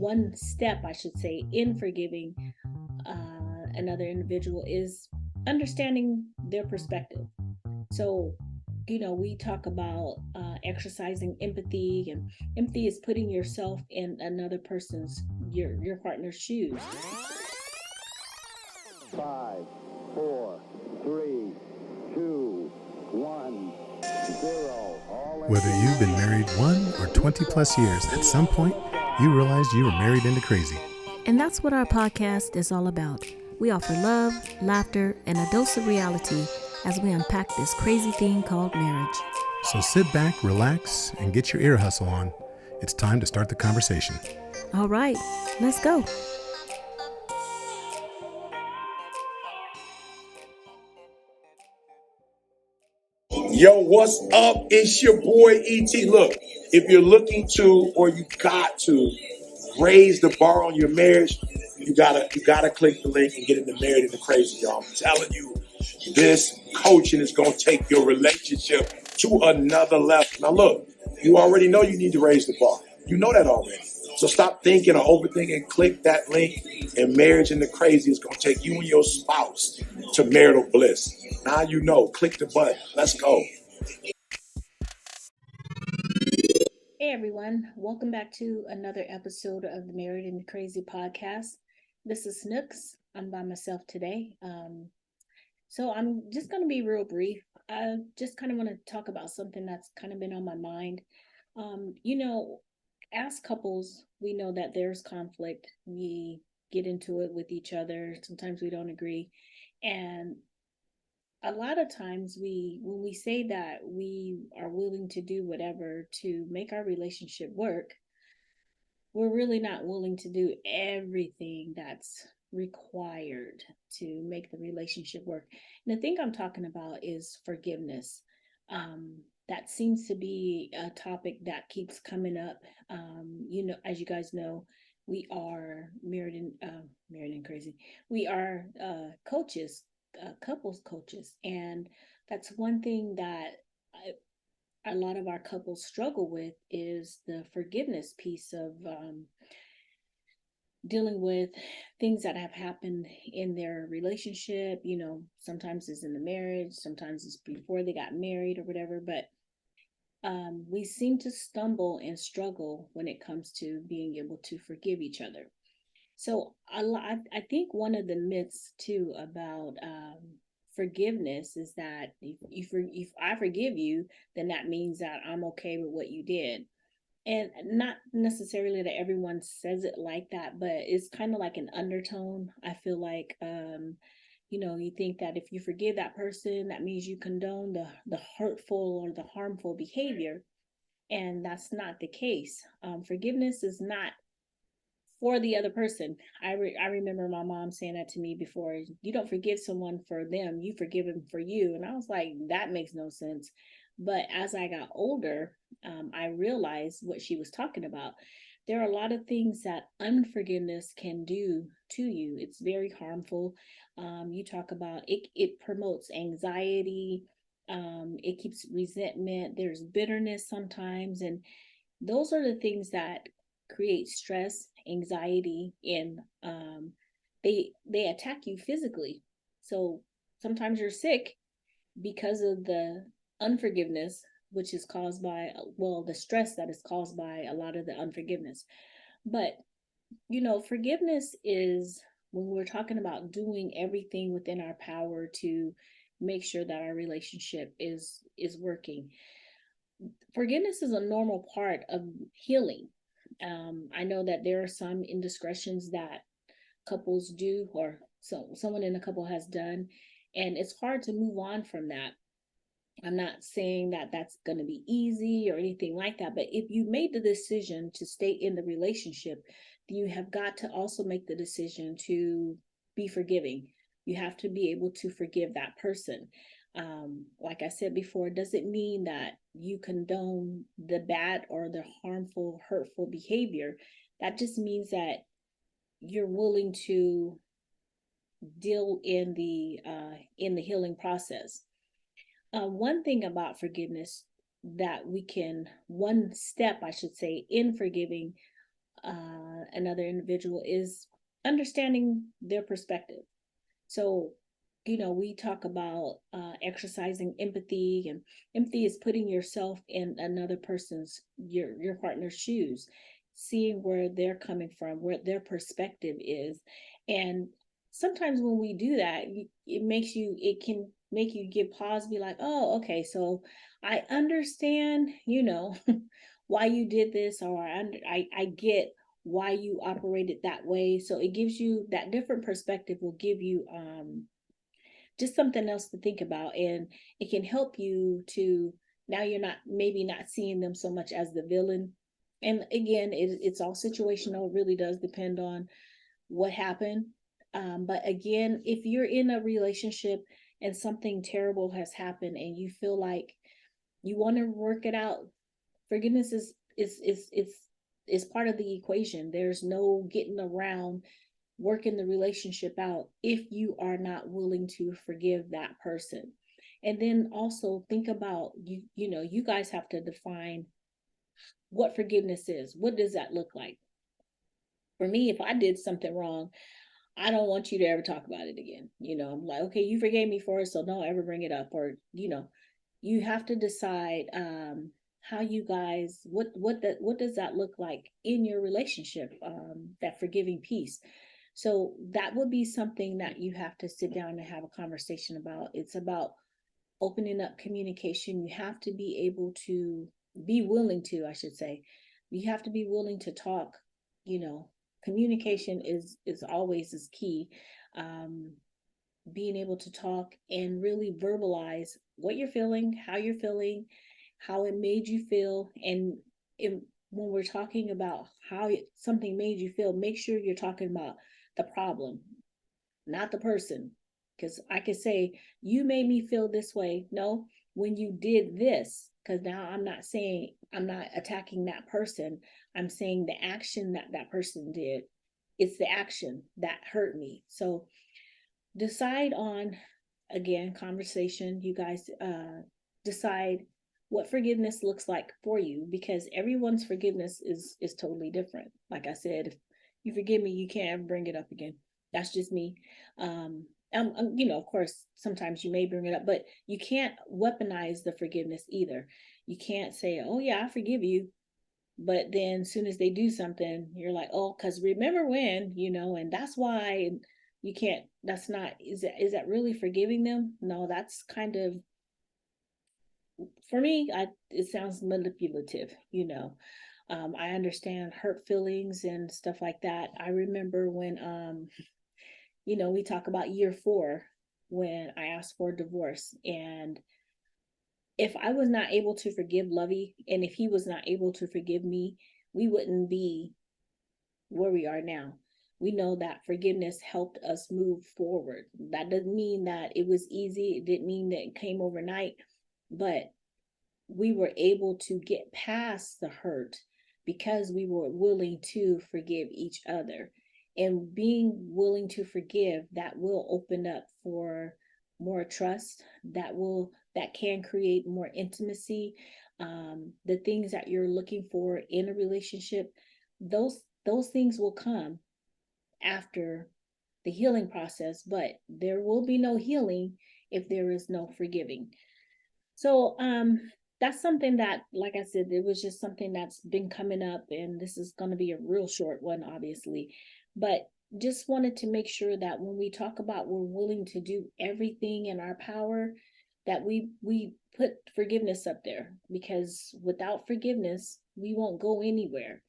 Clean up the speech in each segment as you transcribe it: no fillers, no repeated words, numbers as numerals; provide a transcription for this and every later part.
one step, I should say, in forgiving another individual is understanding their perspective. So, we talk about exercising empathy, and empathy is putting yourself in another person's, your partner's shoes. Five, four, three, two, one, zero. Whether you've been married 1 or 20 plus years, at some point, you realized you were married into crazy. And that's what our podcast is all about. We offer love, laughter, and a dose of reality as we unpack this crazy thing called marriage. So sit back, relax, and get your ear hustle on. It's time to start the conversation. All right, let's go. Yo, what's up? It's your boy ET. Look, if you're looking to or you got to raise the bar on your marriage, you gotta click the link and get into Married into Crazy, y'all. I'm telling you, this coaching is gonna take your relationship to another level. Now look, you already know you need to raise the bar. You know that already. So stop thinking or overthinking. Click that link, and Marriage into Crazy is gonna take you and your spouse to marital bliss. Now you know. Click the button. Let's go. Hey everyone, welcome back to another episode of the Married and Crazy podcast. This is Snooks. I'm by myself today. So I'm just going to be real brief. I just kind of want to talk about something that's kind of been on my mind. You know, as couples, we know that there's conflict. We get into it with each other. Sometimes we don't agree. And a lot of times when we say that we are willing to do whatever to make our relationship work, we're really not willing to do everything that's required to make the relationship work. And the thing I'm talking about is forgiveness. That seems to be a topic that keeps coming up. As you guys know, we are married and crazy. We are coaches, couples coaches, and that's one thing that a lot of our couples struggle with is the forgiveness piece of dealing with things that have happened in their relationship. Sometimes it's in the marriage, sometimes it's before they got married or whatever, but we seem to stumble and struggle when it comes to being able to forgive each other. So I think one of the myths too about forgiveness is that if I forgive you, then that means that I'm okay with what you did. And not necessarily that everyone says it like that, but it's kind of like an undertone. I feel like you think that if you forgive that person, that means you condone the hurtful or the harmful behavior, and that's not the case. Forgiveness is not for the other person. I remember my mom saying that to me before. You don't forgive someone for them, you forgive them for you. And I was like, that makes no sense. But as I got older, I realized what she was talking about. There are a lot of things that unforgiveness can do to you. It's very harmful. You talk about it promotes anxiety, it keeps resentment, there's bitterness sometimes. And those are the things that create stress, anxiety, and they attack you physically. So sometimes you're sick because of the unforgiveness, which is caused by, well, the stress that is caused by a lot of the unforgiveness. But forgiveness is when we're talking about doing everything within our power to make sure that our relationship is working. Forgiveness is a normal part of healing. I know that there are some indiscretions that couples do, or someone in a couple has done, and it's hard to move on from that. I'm not saying that that's going to be easy or anything like that, but if you made the decision to stay in the relationship, you have got to also make the decision to be forgiving. You have to be able to forgive that person. Like I said before, it doesn't mean that you condone the bad or the harmful, hurtful behavior. That just means that you're willing to deal in the healing process. One thing about forgiveness that one step, I should say, in forgiving another individual is understanding their perspective. So, we talk about exercising empathy, and empathy is putting yourself in another person's, your partner's shoes, seeing where they're coming from, where their perspective is. And sometimes when we do that, it can make you give pause, be like, oh, okay, so I understand, why you did this, or I get why you operated that way. So it gives you that different perspective, will give you just something else to think about, and it can help you to, now you're not, maybe not seeing them so much as the villain. And again, it's all situational. It really does depend on what happened. But again, if you're in a relationship and something terrible has happened and you feel like you want to work it out, forgiveness is part of the equation. There's no getting around working the relationship out if you are not willing to forgive that person. And then also think about, you guys have to define what forgiveness is. What does that look like? For me, if I did something wrong, I don't want you to ever talk about it again. I'm like, okay, you forgave me for it, so don't ever bring it up. Or, you have to decide how you guys, what does that look like in your relationship, that forgiving piece. So that would be something that you have to sit down and have a conversation about. It's about opening up communication. You have to be able to be willing to, I should say, you have to be willing to talk. Communication is always is key. Um, Being able to talk and really verbalize what you're feeling, how it made you feel. And when we're talking about how something made you feel, make sure you're talking about the problem, not the person. Because I could say, you made me feel this way. No, when you did this, because now I'm not attacking that person. I'm saying the action that that person did. It's the action that hurt me. So decide on, again, conversation. You guys decide what forgiveness looks like for you, because everyone's forgiveness is totally different. Like I said, if you forgive me, you can't ever bring it up again. That's just me. Of course, sometimes you may bring it up, but you can't weaponize the forgiveness either. You can't say, oh yeah, I forgive you, but then as soon as they do something, you're like, oh, because remember when, and that's why. You can't, that's not, is that really forgiving them? No, that's kind of, for me, it sounds manipulative. I understand hurt feelings and stuff like that. I remember when we talk about year 4, when I asked for a divorce. And if I was not able to forgive Lovey, and if he was not able to forgive me, we wouldn't be where we are now. We know that forgiveness helped us move forward. That doesn't mean that it was easy. It didn't mean that it came overnight, but we were able to get past the hurt because we were willing to forgive each other. And being willing to forgive, that will open up for more trust, that can create more intimacy. The things that you're looking for in a relationship, those things will come after the healing process, but there will be no healing if there is no forgiving. So that's something that, like I said, it was just something that's been coming up, and this is going to be a real short one, obviously, but just wanted to make sure that when we talk about we're willing to do everything in our power, that we put forgiveness up there, because without forgiveness, we won't go anywhere.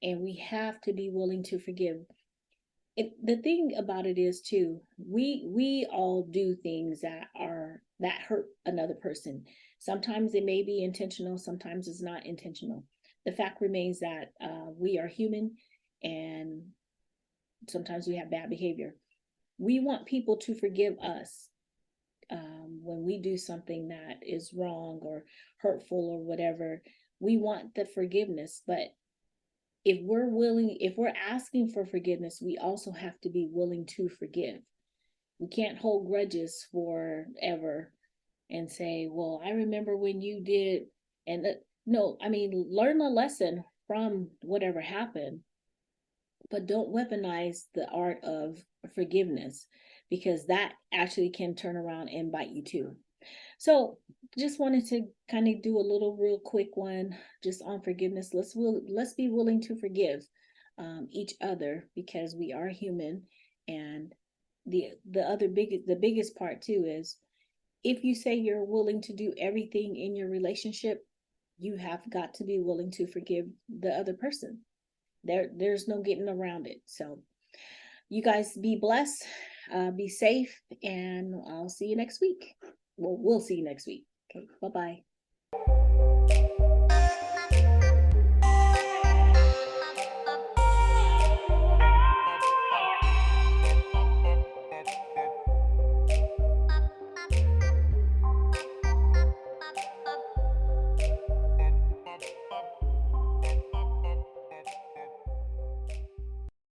And we have to be willing to forgive. The thing about it is too, we all do things that hurt another person. Sometimes it may be intentional, sometimes it's not intentional. The fact remains that we are human, and sometimes we have bad behavior. We want people to forgive us when we do something that is wrong or hurtful or whatever. We want the forgiveness, but if we're asking for forgiveness, we also have to be willing to forgive. We can't hold grudges forever and say, well, I remember when you did. And no, I mean, learn a lesson from whatever happened, but don't weaponize the art of forgiveness, because that actually can turn around and bite you too. So just wanted to kind of do a little real quick one just on forgiveness. Let's be willing to forgive each other, because we are human. And the biggest part too is, if you say you're willing to do everything in your relationship, you have got to be willing to forgive the other person. There's no getting around it. So you guys be blessed, be safe, and I'll see you next week. Well, we'll see you next week. Okay, bye-bye.